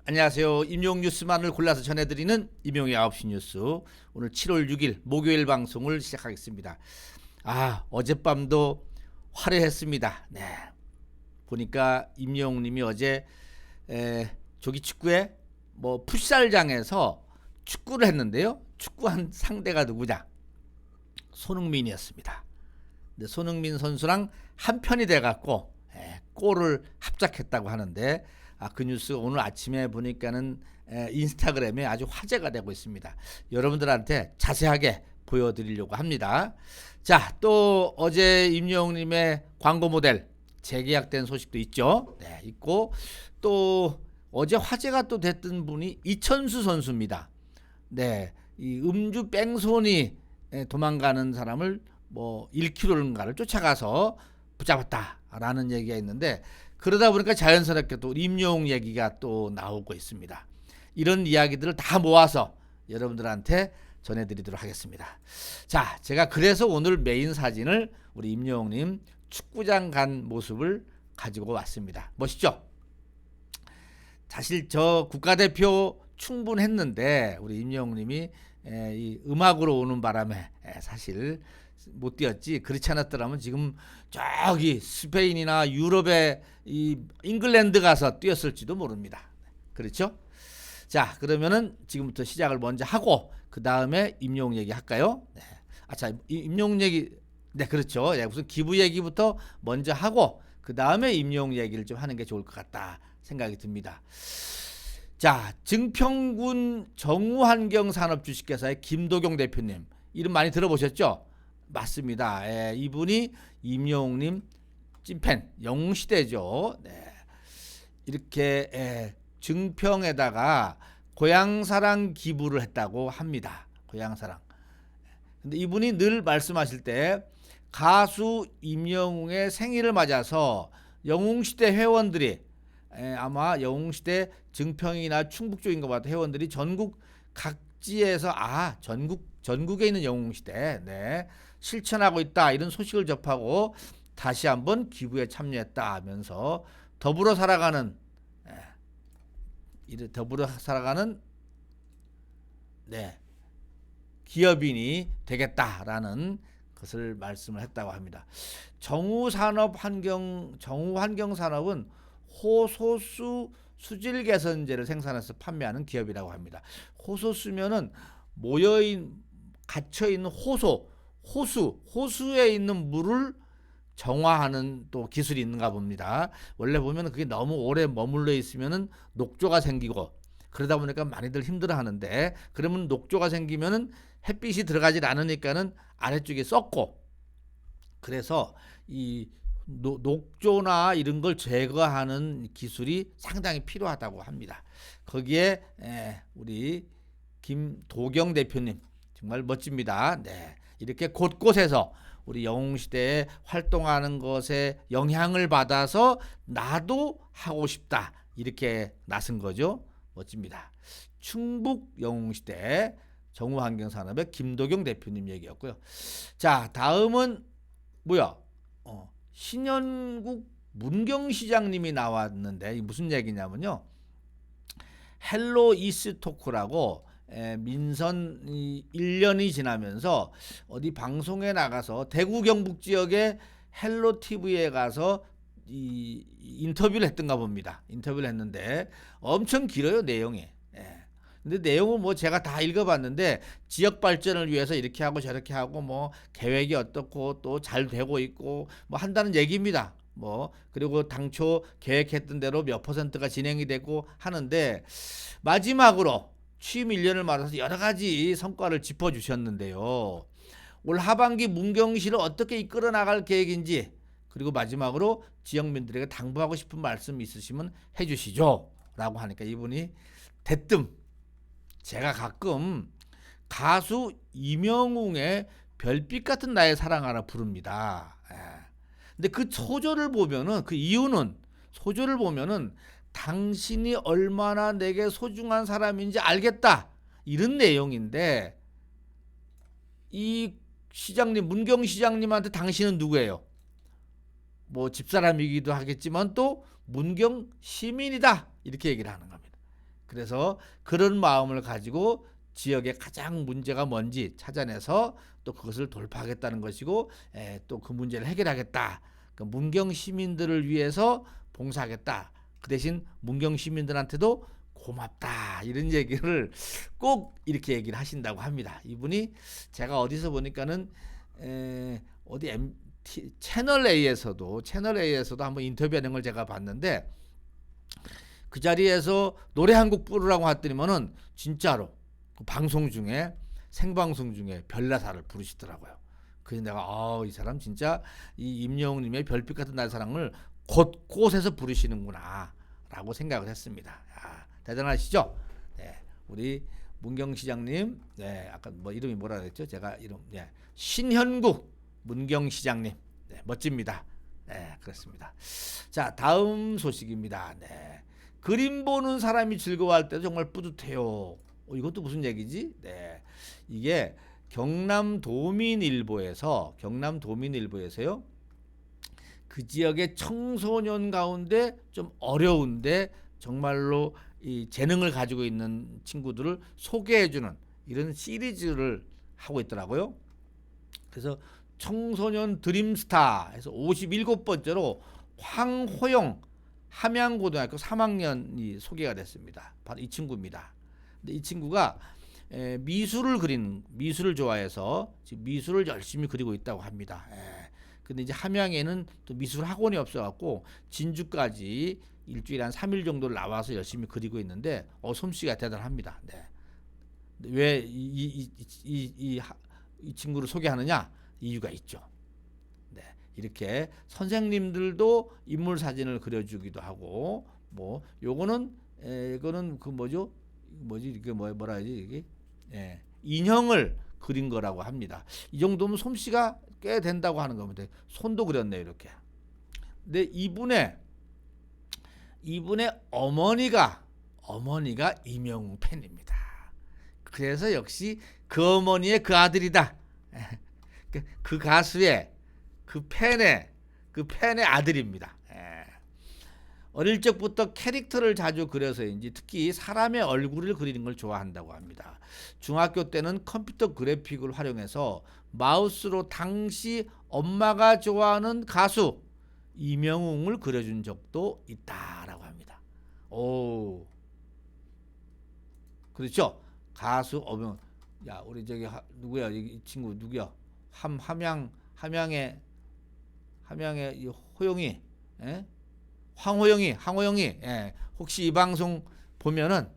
안녕하세요. 임용 뉴스만을 골라서 전해드리는 임용의 9시 뉴스. 오늘 7월 6일 목요일 방송을 시작하겠습니다. 어젯밤도 화려했습니다. 네. 보니까 임용님이 어제 조기 축구에 풋살장에서 축구를 했는데요. 축구한 상대가 누구냐? 손흥민이었습니다. 근데 손흥민 선수랑 한 편이 돼갖고 골을 합작했다고 하는데 그 뉴스 오늘 아침에 보니까는 인스타그램에 아주 화제가 되고 있습니다. 여러분들한테 자세하게 보여드리려고 합니다. 자, 또 어제 임영웅님의 광고 모델 재계약된 소식도 있죠. 네, 있고 또 어제 화제가 또 됐던 분이 이천수 선수입니다. 네, 이 음주 뺑소니 도망가는 사람을 1km를 쫓아가서 붙잡았다라는 얘기가 있는데, 그러다 보니까 자연스럽게 또 임용 얘기가 또 나오고 있습니다. 이런 이야기들을 다 모아서 여러분들한테 전해드리도록 하겠습니다. 자, 제가 그래서 오늘 메인 사진을 우리 임용님 축구장 간 모습을 가지고 왔습니다. 멋있죠? 사실 저 국가대표 충분했는데 우리 임영웅님이 이 음악으로 오는 바람에 사실 못 뛰었지. 그렇지 않았더라면 지금 저기 스페인이나 유럽의 이 잉글랜드 가서 뛰었을지도 모릅니다. 그렇죠? 자, 그러면은 지금부터 시작을 먼저 하고 그 다음에 임용 얘기 할까요? 네. 자, 임용 얘기, 네, 그렇죠. 무슨 기부 얘기부터 먼저 하고 그 다음에 임용 얘기를 좀 하는 게 좋을 것 같다 생각이 듭니다. 자, 증평군 정우환경산업 주식회사의 김도경 대표님, 이름 많이 들어보셨죠? 맞습니다. 이분이 임영웅님 찐팬, 영웅시대죠. 네. 이렇게 증평에다가 고향사랑 기부를 했다고 합니다. 고향사랑. 근데 이분이 늘 말씀하실 때 가수 임영웅의 생일을 맞아서 영웅시대 회원들이 아마 영웅시대 증평이나 충북 쪽인 것 같아요. 회원들이 전국 각지에서 전국에 있는 영웅시대 실천하고 있다 이런 소식을 접하고 다시 한번 기부에 참여했다 하면서 더불어 살아가는 기업인이 되겠다라는 것을 말씀을 했다고 합니다. 정우환경산업은 호소수 수질 개선제를 생산해서 판매하는 기업이라고 합니다. 호소수면은 갇혀있는 호수에 있는 물을 정화하는 또 기술이 있는가 봅니다. 원래 보면 그게 너무 오래 머물러 있으면은 녹조가 생기고 그러다 보니까 많이들 힘들어하는데, 그러면 녹조가 생기면은 햇빛이 들어가질 않으니까는 아래쪽에 썩고, 그래서 이 녹조나 이런 걸 제거하는 기술이 상당히 필요하다고 합니다. 거기에 우리 김도경 대표님 정말 멋집니다. 네, 이렇게 곳곳에서 우리 영웅시대에 활동하는 것에 영향을 받아서 나도 하고 싶다 이렇게 나선 거죠. 멋집니다. 충북 영웅시대 정우환경산업의 김도경 대표님 얘기였고요. 자, 다음은 신현국 문경시장님이 나왔는데 이 무슨 얘기냐면요, 헬로 이스토크라고 민선 1년이 지나면서 어디 방송에 나가서 대구 경북 지역의 헬로 TV에 가서 이 인터뷰를 했던가 봅니다. 인터뷰를 했는데 엄청 길어요, 내용이. 근데 내용은 제가 다 읽어봤는데 지역 발전을 위해서 이렇게 하고 저렇게 하고 계획이 어떻고 또 잘 되고 있고 한다는 얘기입니다. 그리고 당초 계획했던 대로 몇 %가 진행이 되고 하는데, 마지막으로 취임 1년을 맞아서 여러 가지 성과를 짚어주셨는데요. 올 하반기 문경시를 어떻게 이끌어 나갈 계획인지, 그리고 마지막으로 지역민들에게 당부하고 싶은 말씀 있으시면 해주시죠 라고 하니까 이분이 대뜸, 제가 가끔 가수 임영웅의 별빛 같은 나의 사랑하라 부릅니다. 근데 그 소절을 보면은, 그 이유는 소절을 보면은 당신이 얼마나 내게 소중한 사람인지 알겠다 이런 내용인데, 이 시장님, 문경 시장님한테 당신은 누구예요? 집사람이기도 하겠지만 또 문경 시민이다 이렇게 얘기를 하는 겁니다. 그래서 그런 마음을 가지고 지역에 가장 문제가 뭔지 찾아내서 또 그것을 돌파하겠다는 것이고, 또 그 문제를 해결하겠다. 그 문경 시민들을 위해서 봉사하겠다. 그 대신 문경 시민들한테도 고맙다. 이런 얘기를 꼭 이렇게 얘기를 하신다고 합니다. 이분이 제가 어디서 보니까는 어디 채널 A에서도 한번 인터뷰하는 걸 제가 봤는데, 그 자리에서 노래 한 곡 부르라고 했더니만은 진짜로 그 방송 중에, 생방송 중에 별나사를 부르시더라고요. 그래서 내가 이 사람 진짜 이 임영웅님의 별빛 같은 나의 사랑을 곳곳에서 부르시는구나 라고 생각을 했습니다. 대단하시죠? 네, 우리 문경시장님, 네, 아까 뭐 이름이 뭐라 그랬죠? 제가 이름, 신현국 문경시장님, 네, 멋집니다. 네, 그렇습니다. 자, 다음 소식입니다. 네, 그림 보는 사람이 즐거워할 때도 정말 뿌듯해요. 이것도 무슨 얘기지? 네, 이게 경남도민일보에서요. 그 지역의 청소년 가운데 좀 어려운데 정말로 이 재능을 가지고 있는 친구들을 소개해주는 이런 시리즈를 하고 있더라고요. 그래서 청소년 드림스타에서 57번째로 황호영 함양고등학교 3학년이 소개가 됐습니다. 바로 이 친구입니다. 근데 이 친구가 미술을 좋아해서 지금 미술을 열심히 그리고 있다고 합니다. 근데 이제 함양에는 또 미술 학원이 없어갖고 진주까지 일주일에 한 3일 정도 나와서 열심히 그리고 있는데 솜씨가 대단합니다. 네. 왜 이 친구를 소개하느냐? 이유가 있죠. 네. 이렇게 선생님들도 인물 사진을 그려주기도 하고, 뭐 요거는 이거는 그 뭐지 이게 뭐라 하지 이게 인형을 그린 거라고 합니다. 이 정도면 솜씨가 꽤 된다고 하는 겁니다. 손도 그렸네요, 이렇게. 근데 이분의 어머니가 임영웅 팬입니다. 그래서 역시 그 어머니의 그 아들이다. 그 가수의 그 팬의 아들입니다. 어릴 적부터 캐릭터를 자주 그려서인지 특히 사람의 얼굴을 그리는 걸 좋아한다고 합니다. 중학교 때는 컴퓨터 그래픽을 활용해서 마우스로 당시 엄마가 좋아하는 가수 임영웅을 그려준 적도 있다라고 합니다. 오, 그렇죠? 가수 우리 저기 누구야? 이 친구 누구야? 함양의 이 호영이, 황호영이, 혹시 이 방송 보면은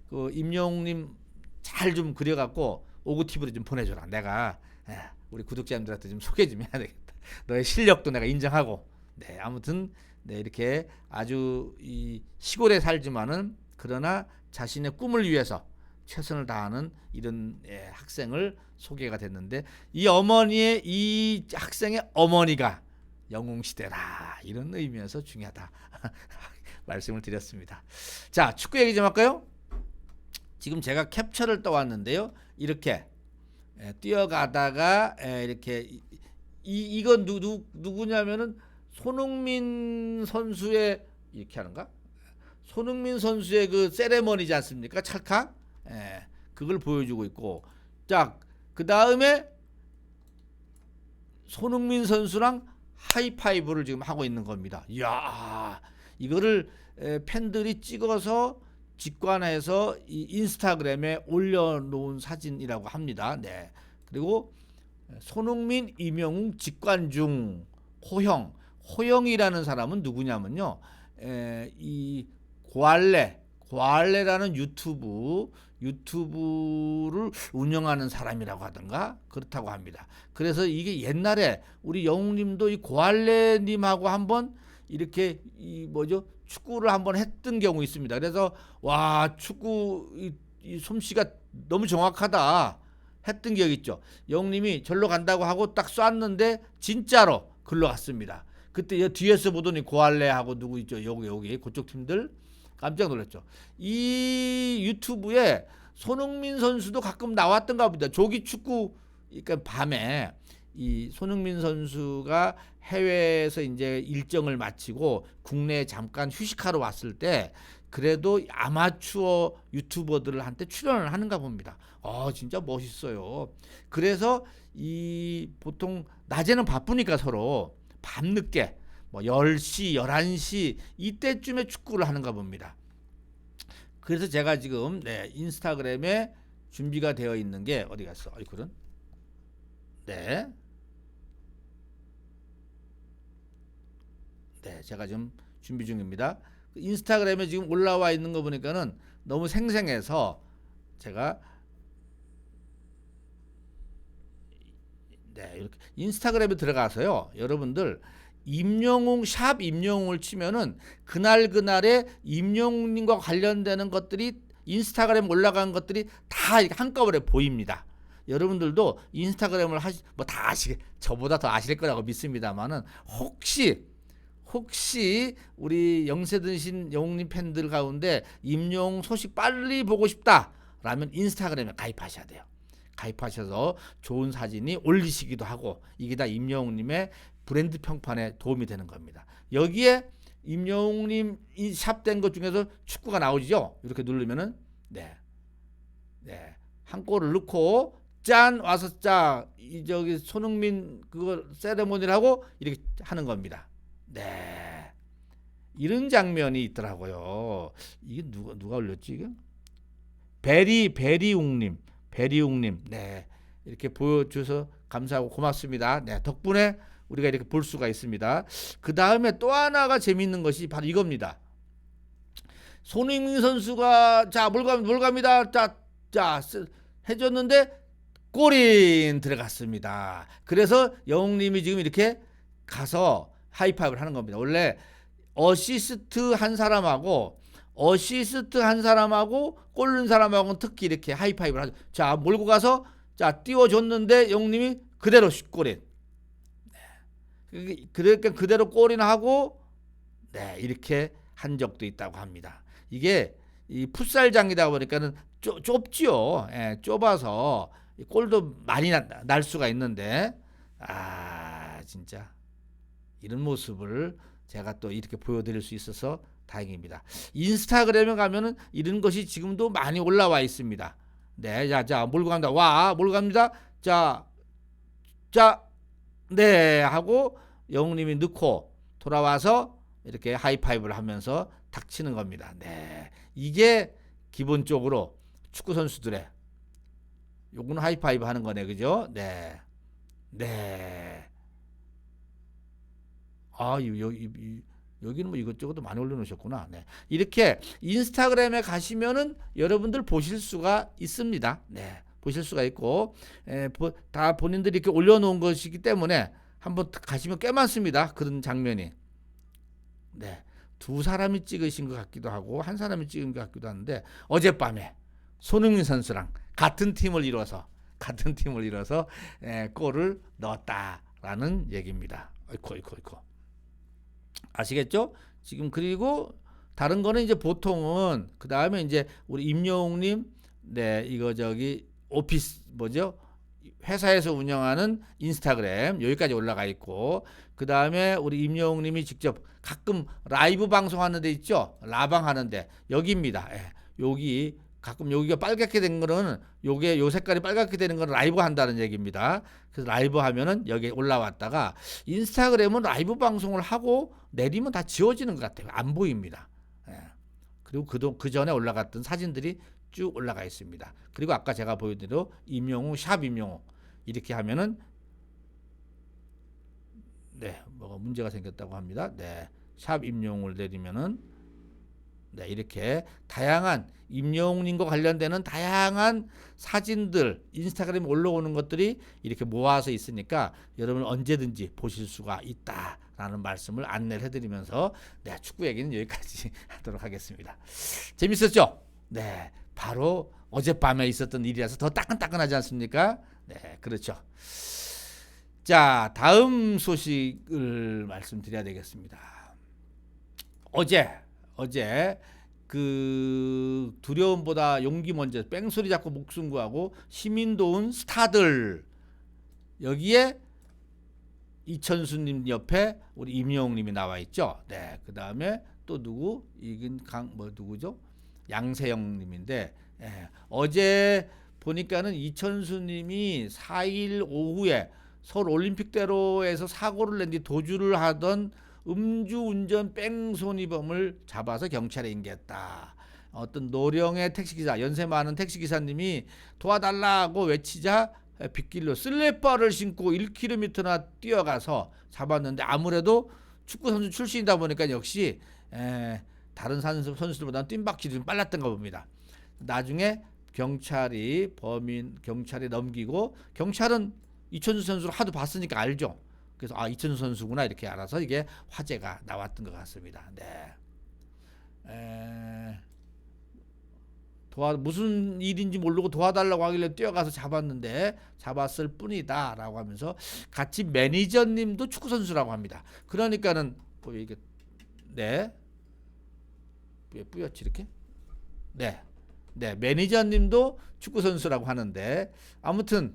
그 임영웅님 잘 좀 그려갖고 오구티브로 좀 보내줘라. 내가 우리 구독자님들한테 좀 소개 좀 해야 되겠다. 너의 실력도 내가 인정하고. 네, 아무튼 네, 이렇게 아주 이 시골에 살지만은 그러나 자신의 꿈을 위해서 최선을 다하는 이런 학생을 소개가 됐는데, 이 학생의 어머니가 영웅시대라, 이런 의미에서 중요하다 말씀을 드렸습니다. 자, 축구 얘기 좀 할까요? 지금 제가 캡처를 떠왔는데요. 이렇게 뛰어가다가 이렇게 이건 누구냐면은 손흥민 선수의, 이렇게 하는가? 손흥민 선수의 그 세레머니지 않습니까? 찰칵. 그걸 보여주고 있고, 자, 그 다음에 손흥민 선수랑 하이파이브를 지금 하고 있는 겁니다. 이야, 이거를 팬들이 찍어서 직관해서 이 인스타그램에 올려놓은 사진이라고 합니다. 네. 그리고 손흥민, 임영웅 직관 중 호영이라는 사람은 누구냐면요, 이 고알레라는 유튜브를 운영하는 사람이라고 하던가 그렇다고 합니다. 그래서 이게 옛날에 우리 영웅님도 이 고알레님하고 한번 이렇게 축구를 한번 했던 경우 있습니다. 그래서 와, 축구 이 솜씨가 너무 정확하다 했던 기억이 있죠. 영웅님이 절로 간다고 하고 딱 쐈는데 진짜로 글로 갔습니다. 그때 뒤에서 보더니 고알레하고 누구 있죠? 여기 그쪽 팀들 깜짝 놀랐죠. 이 유튜브에 손흥민 선수도 가끔 나왔던가 봅니다. 조기 축구, 그러니까 밤에 이 손흥민 선수가 해외에서 이제 일정을 마치고 국내에 잠깐 휴식하러 왔을 때 그래도 아마추어 유튜버들한테 출연을 하는가 봅니다. 진짜 멋있어요. 그래서 이 보통 낮에는 바쁘니까 서로 밤늦게 뭐 10시, 11시 이때쯤에 축구를 하는가 봅니다. 그래서 제가 지금 인스타그램에 준비가 되어 있는 게 어디 갔어? 얼굴은? 네. 네, 제가 지금 준비 중입니다. 인스타그램에 지금 올라와 있는 거 보니까는 너무 생생해서 제가 이렇게 인스타그램에 들어가서요. 여러분들 임영웅 샵 임영웅을 치면은 그날의 임영웅님과 관련되는 것들이 인스타그램 올라간 것들이 다 한꺼번에 보입니다. 여러분들도 인스타그램을 다 저보다 더 아실 거라고 믿습니다만은 혹시 우리 영세든신 영웅님 팬들 가운데 임영웅 소식 빨리 보고 싶다라면 인스타그램에 가입하셔야 돼요. 가입하셔서 좋은 사진이 올리시기도 하고 이게 다 임영웅님의 브랜드 평판에 도움이 되는 겁니다. 여기에 임영웅님 이 샵된 것 중에서 축구가 나오죠. 이렇게 누르면은 한 골을 넣고 짠 와서 저기 손흥민 그거 세레모니를 하고 이렇게 하는 겁니다. 이런 장면이 있더라고요. 이게 누가 올렸지 이게? 베리웅님. 이렇게 보여줘서 감사하고 고맙습니다. 덕분에 우리가 이렇게 볼 수가 있습니다. 그 다음에 또 하나가 재미있는 것이 바로 이겁니다. 손흥민 선수가 뭘 갑니다. 해줬는데 골인 들어갔습니다. 그래서 영웅님이 지금 이렇게 가서 하이파이브를 하는 겁니다. 원래 어시스트 한 사람하고 골 넣은 사람하고는 특히 이렇게 하이파이브를 하죠. 몰고 가서 띄워줬는데 영웅님이 그대로 골인. 그러니까 그대로 골이나 하고 이렇게 한 적도 있다고 합니다. 이게 이 풋살장이다 보니까는 좁지요. 좁아서 골도 많이 날 수가 있는데 진짜 이런 모습을 제가 또 이렇게 보여드릴 수 있어서 다행입니다. 인스타그램에 가면은 이런 것이 지금도 많이 올라와 있습니다. 몰고 갑니다. 몰고 갑니다. 하고 영웅님이 넣고 돌아와서 이렇게 하이파이브를 하면서 닥치는 겁니다. 이게 기본적으로 축구 선수들의 요거는 하이파이브 하는 거네, 그죠? 여기는 뭐 이것저것 많이 올려놓으셨구나. 이렇게 인스타그램에 가시면은 여러분들 보실 수가 있습니다. 보실 수가 있고 다 본인들이 이렇게 올려놓은 것이기 때문에 한번 가시면 꽤 많습니다. 그런 장면이. 두 사람이 찍으신 것 같기도 하고 한 사람이 찍은 것 같기도 하는데 어젯밤에 손흥민 선수랑 같은 팀을 이뤄서 골을 넣었다라는 얘기입니다. 어이코. 아시겠죠? 지금 그리고 다른 거는 이제 보통은 그 다음에 이제 우리 임영웅님 이거 오피스 회사에서 운영하는 인스타그램 여기까지 올라가 있고 그 다음에 우리 임영웅님이 직접 가끔 라이브 방송하는 데 있죠? 라방 하는데 여기입니다. 여기 가끔 여기가 빨갛게 된 거는 요 색깔이 빨갛게 되는 건 라이브 한다는 얘기입니다. 그래서 라이브 하면은 여기 올라왔다가 인스타그램은 라이브 방송을 하고 내리면 다 지워지는 것 같아요. 안 보입니다. 그리고 그 전에 올라갔던 사진들이 쭉 올라가 있습니다. 그리고 아까 제가 보여드린 임영웅 샵 임영웅 이렇게 하면은 뭐가 문제가 생겼다고 합니다. 샵 임영웅을 내리면은 이렇게 다양한 임영웅님과 관련되는 다양한 사진들 인스타그램에 올라오는 것들이 이렇게 모아서 있으니까 여러분 언제든지 보실 수가 있다라는 말씀을 안내를 해드리면서 축구 얘기는 여기까지 하도록 하겠습니다. 재밌었죠? 바로 어젯밤에 있었던 일이라서 더 따끈따끈하지 않습니까? 그렇죠. 자, 다음 소식을 말씀드려야 되겠습니다. 어제 그 두려움보다 용기 먼저 뺑소리 잡고 목숨 구하고 시민 도운 스타들 여기에 이천수님 옆에 우리 임영웅님이 나와 있죠. 그 다음에 또 누구 이긴 뭐 누구죠? 양세형님인데 어제 보니까는 이천수님이 4일 오후에 서울 올림픽대로에서 사고를 낸 뒤 도주를 하던 음주운전 뺑소니범을 잡아서 경찰에 인계했다. 어떤 노령의 택시기사, 연세 많은 택시기사님이 도와달라고 외치자 빗길로 슬리퍼를 신고 1km나 뛰어가서 잡았는데 아무래도 축구선수 출신이다 보니까 역시 다른 선수들보다는 뜀박질이 좀 빨랐던가 봅니다. 나중에 경찰이 넘기고, 경찰은 이천수 선수를 하도 봤으니까 알죠. 그래서 이천수 선수구나 이렇게 알아서 이게 화제가 나왔던 것 같습니다. 네. 무슨 일인지 모르고 도와달라고 하길래 뛰어가서 잡았을 뿐이다라고 하면서, 같이 매니저님도 축구 선수라고 합니다. 그러니까는 이게 왜 뿌옇지 이렇게? 네, 매니저님도 축구 선수라고 하는데, 아무튼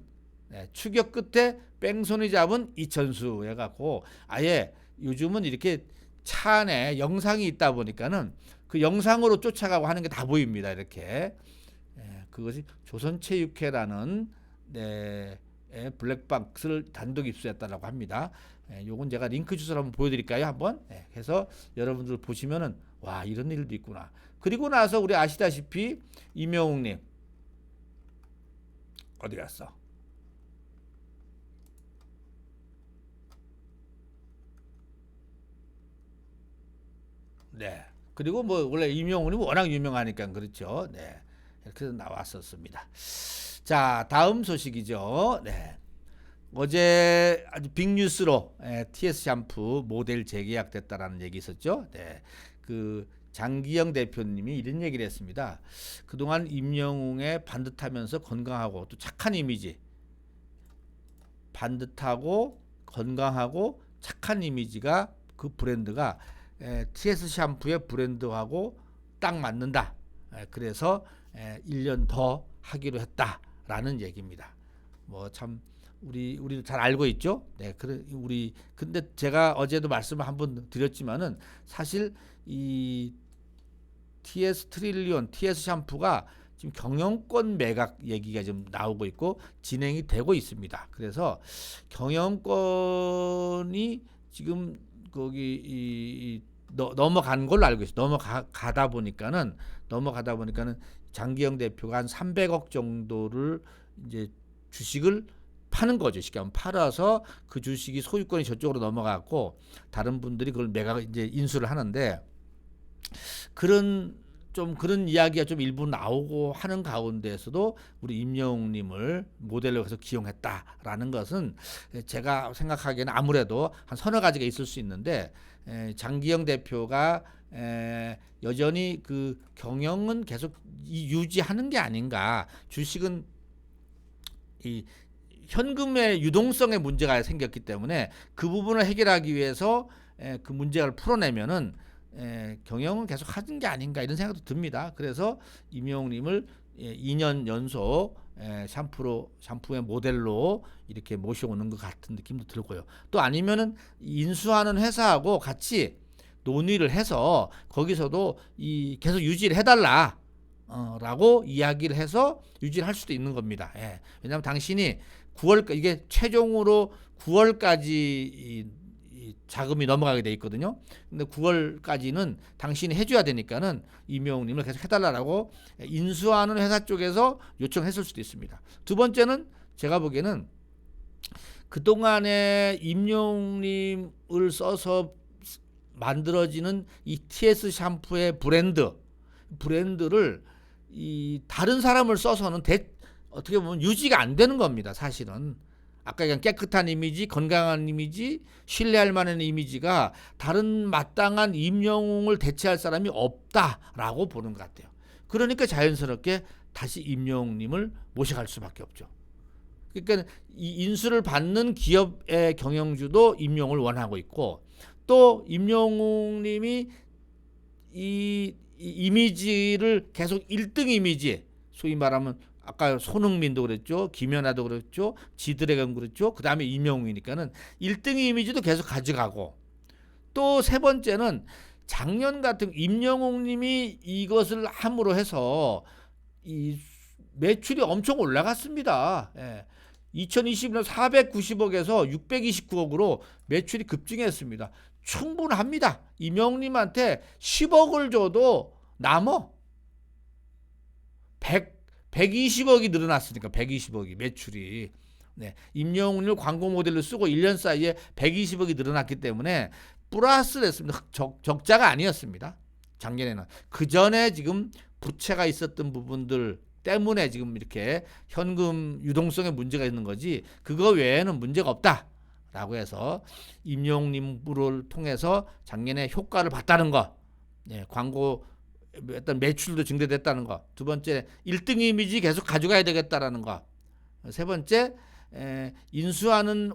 추격 끝에 뺑소니 잡은 이천수 해갖고, 아예 요즘은 이렇게 차 안에 영상이 있다 보니까는 그 영상으로 쫓아가고 하는 게 다 보입니다. 이렇게 그것이 조선체육회라는 블랙박스를 단독 입수했다라고 합니다. 요건 제가 링크 주소를 한번 보여드릴까요? 한번 해서 여러분들 보시면은 와, 이런 일도 있구나. 그리고 나서 우리 아시다시피 임영웅님 어디 갔어? 네. 그리고 뭐 원래 임영웅이 워낙 유명하니까 그렇죠. 네. 이렇게 나왔었습니다. 자, 다음 소식이죠. 네. 어제 아주 빅뉴스로 TS 샴푸 모델 재계약됐다라는 얘기 있었죠. 네. 그 장기영 대표님이 이런 얘기를 했습니다. 그동안 임영웅의 반듯하면서 건강하고 또 착한 이미지, 반듯하고 건강하고 착한 이미지가, 그 브랜드가 TS 샴푸의 브랜드하고 딱 맞는다. 그래서 1년 더 하기로 했다라는 얘기입니다. 뭐 참 우리도 잘 알고 있죠. 네, 근데 제가 어제도 말씀을 한번 드렸지만은 사실 이 TS 트릴리온, TS 샴푸가 지금 경영권 매각 얘기가 좀 나오고 있고 진행이 되고 있습니다. 그래서 경영권이 지금 거기 넘어간 걸로 알고 있어요. 넘어가다 보니까는 장기영 대표가 한 300억 정도를 이제 주식을 파는 거죠. 쉽게 하면 팔아서 그 주식이 소유권이 저쪽으로 넘어갔고 다른 분들이 그걸 이제 인수를 하는데, 그런 이야기가 좀 일부 나오고 하는 가운데에서도 우리 임영웅님을 모델로 해서 기용했다라는 것은 제가 생각하기에는 아무래도 한 서너 가지가 있을 수 있는데, 장기영 대표가 여전히 그 경영은 계속 유지하는 게 아닌가. 주식은 이 현금의 유동성에 문제가 생겼기 때문에 그 부분을 해결하기 위해서 그 문제를 풀어내면은 경영은 계속 하는 게 아닌가, 이런 생각도 듭니다. 그래서 임영웅님을 2년 연속 샴푸의 모델로 이렇게 모셔오는 것 같은 느낌도 들고요. 또 아니면은 인수하는 회사하고 같이 논의를 해서 거기서도 계속 유지를 해달라 라고 이야기를 해서 유지를 할 수도 있는 겁니다. 왜냐하면 당신이 9월, 이게 최종으로 9월까지 이 자금이 넘어가게 돼 있거든요. 근데 9월까지는 당신이 해줘야 되니까는 임영웅님을 계속 해달라고 인수하는 회사 쪽에서 요청했을 수도 있습니다. 두 번째는 제가 보기에는 그동안에 임영웅님을 써서 만들어지는 이 TS 샴푸의 브랜드를 다른 사람을 써서는 어떻게 보면 유지가 안 되는 겁니다. 사실은 아까 그냥 깨끗한 이미지, 건강한 이미지, 신뢰할 만한 이미지가 다른 마땅한 임영웅을 대체할 사람이 없다라고 보는 것 같아요. 그러니까 자연스럽게 다시 임영웅님을 모셔갈 수밖에 없죠. 그러니까 이 인수를 받는 기업의 경영주도 임영웅을 원하고 있고, 또 임영웅님이 이 이미지를 계속 1등 이미지, 소위 말하면 아까 손흥민도 그랬죠, 김연아도 그랬죠, 지드래곤 그랬죠, 그 다음에 임영웅이니까는 1등 이미지도 계속 가져가고, 또 세 번째는 작년 같은 임영웅님이 이것을 함으로 해서 이 매출이 엄청 올라갔습니다. 예. 2020년 490억에서 629억으로 매출이 급증했습니다. 충분합니다. 임영웅님한테 10억을 줘도 남어. 120억이 늘어났으니까 120억이 매출이. 네. 임영웅을 광고 모델로 쓰고 1년 사이에 120억이 늘어났기 때문에 플러스를 했습니다. 적자가 아니었습니다. 작년에는. 그 전에 지금 부채가 있었던 부분들 때문에 지금 이렇게 현금 유동성에 문제가 있는 거지 그거 외에는 문제가 없다라고 해서 임영웅님을 통해서 작년에 효과를 봤다는 거, 네, 광고 어떤 매출도 증대됐다는 거, 두 번째 1등 이미지 계속 가져가야 되겠다라는 거, 세 번째 인수하는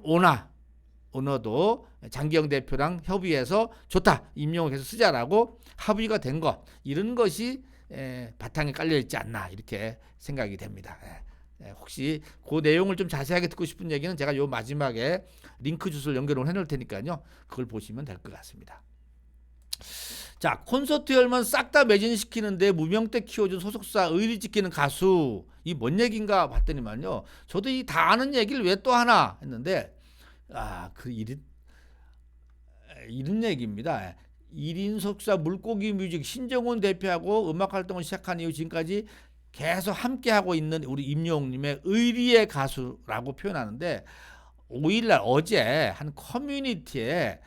오너도 장기영 대표랑 협의해서 좋다 임영웅 계속 쓰자라고 합의가 된 것, 이런 것이 바탕에 깔려 있지 않나 이렇게 생각이 됩니다. 혹시 그 내용을 좀 자세하게 듣고 싶은 얘기는 제가 요 마지막에 링크 주소를 연결을 해놓을 테니까요. 그걸 보시면 될 것 같습니다. 자, 콘서트 열만 싹 다 매진시키는데 무명때 키워준 소속사 의리 지키는 가수, 이 뭔 얘기인가 봤더니만요. 저도 이 다 아는 얘기를 왜 또 하나 했는데 이런 얘기입니다. 1인 소속사 물고기 뮤직 신정훈 대표하고 음악 활동을 시작한 이후 지금까지 계속 함께하고 있는 우리 임영웅님의 의리의 가수라고 표현하는데 5일날 어제 한 커뮤니티에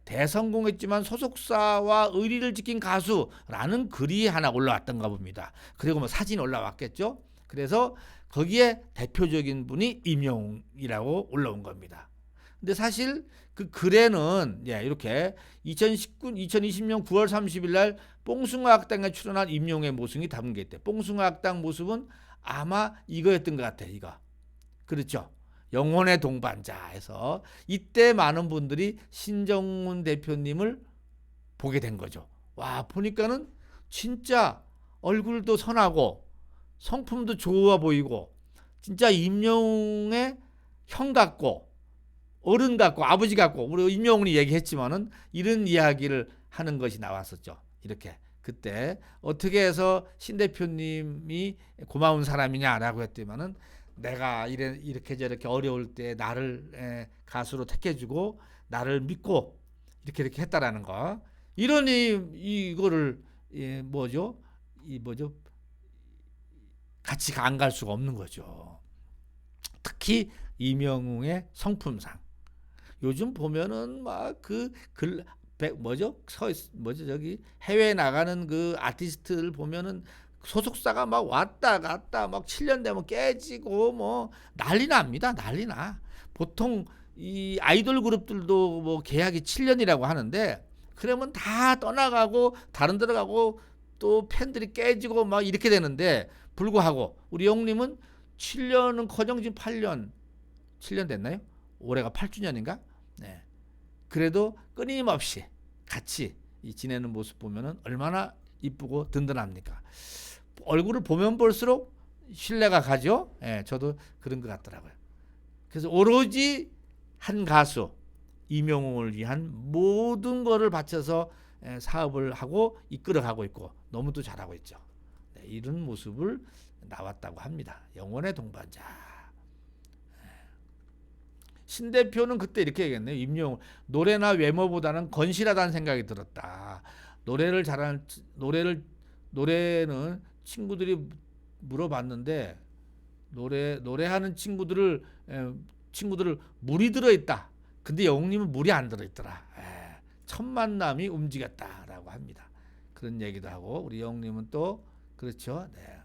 대성공했지만 소속사와 의리를 지킨 가수라는 글이 하나 올라왔던가 봅니다. 그리고 뭐 사진이 올라왔겠죠. 그래서 거기에 대표적인 분이 임영웅이라고 올라온 겁니다. 근데 사실 그 글에는 이렇게 2020년 9월 30일 날 뽕숭아학당에 출연한 임영웅의 모습이 담긴 게 있대. 뽕숭아학당 모습은 아마 이거였던 것 같아. 이거. 그렇죠. 영혼의 동반자에서 이때 많은 분들이 신정훈 대표님을 보게 된 거죠. 와, 보니까는 진짜 얼굴도 선하고 성품도 좋아 보이고 진짜 임영웅의 형 같고 어른 같고 아버지 같고, 우리 임영웅이 얘기했지만은 이런 이야기를 하는 것이 나왔었죠. 이렇게 그때 어떻게 해서 신 대표님이 고마운 사람이냐라고 했더니만은 내가 이렇게 저렇게 어려울 때 나를 가수로 택해주고 나를 믿고 이렇게 했다라는 거. 이러니 이거를 같이 안 갈 수가 없는 거죠. 특히 임영웅의 성품상. 요즘 보면은 막 저기 해외에 나가는 그 아티스트를 보면은 소속사가 막 왔다 갔다 막 7년 되면 깨지고 뭐 난리 납니다. 난리 나. 보통 이 아이돌 그룹들도 뭐 계약이 7년이라고 하는데 그러면 다 떠나가고 다른 데로 가고 또 팬들이 깨지고 막 이렇게 되는데 불구하고 우리 영웅님은 7년은 커녕 지금 7년 됐나요? 올해가 8주년인가? 네. 그래도 끊임없이 같이 지내는 모습 보면은 얼마나 이쁘고 든든합니까? 얼굴을 보면 볼수록 신뢰가 가죠. 저도 그런 것 같더라고요. 그래서 오로지 한 가수 임영웅을 위한 모든 거를 바쳐서 사업을 하고 이끌어가고 있고 너무도 잘하고 있죠. 이런 모습을 나왔다고 합니다. 영혼의 동반자. 신 대표는 그때 이렇게 얘기했네요. 임영웅 노래나 외모보다는 건실하다는 생각이 들었다. 노래는 친구들이 물어봤는데 노래하는 친구들을 물이 들어있다. 근데 영웅님은 물이 안 들어있더라. 첫 만남이 움직였다라고 합니다. 그런 얘기도 하고 우리 영웅님은 또 그렇죠. 네.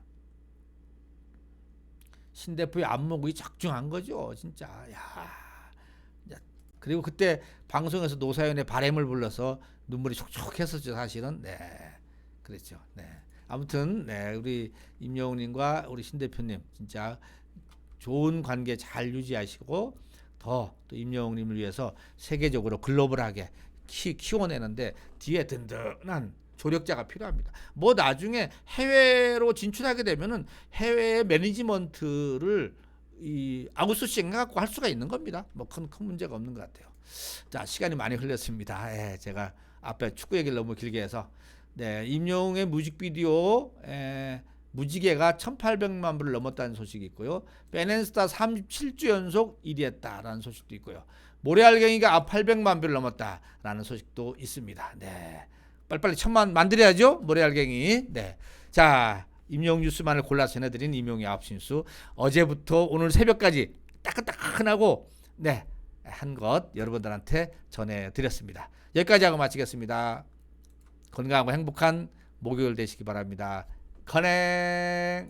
신 대표의 안목이 적중한 거죠. 진짜. 그리고 그때 방송에서 노사연의 바램을 불러서 눈물이 촉촉했었죠. 사실은. 네. 그랬죠. 네. 아무튼 우리 임영웅님과 우리 신 대표님 진짜 좋은 관계 잘 유지하시고 또 임영웅님을 위해서 세계적으로 글로벌하게 키워내는데 뒤에 든든한 조력자가 필요합니다. 뭐 나중에 해외로 진출하게 되면은 해외 매니지먼트를 아웃소싱 해갖고 할 수가 있는 겁니다. 뭐 큰 문제가 없는 것 같아요. 자, 시간이 많이 흘렸습니다. 제가 앞에 축구 얘기를 너무 길게 해서 네, 임영웅의 뮤직비디오 무지개가 1800만 불을 넘었다는 소식이 있고요. 벤앤스타 37주 연속 1위 했다라는 소식도 있고요. 모래알갱이가 800만 불을 넘었다라는 소식도 있습니다. 네. 빨리빨리 1000만 만들어야죠. 모래알갱이. 네. 자, 임영웅 뉴스만을 골라서 전해드린 임영웅의 9시 뉴스. 어제부터 오늘 새벽까지 따끈따끈하고 네, 한 것 여러분들한테 전해드렸습니다. 여기까지 하고 마치겠습니다. 건강하고 행복한 목요일 되시기 바랍니다. 건행.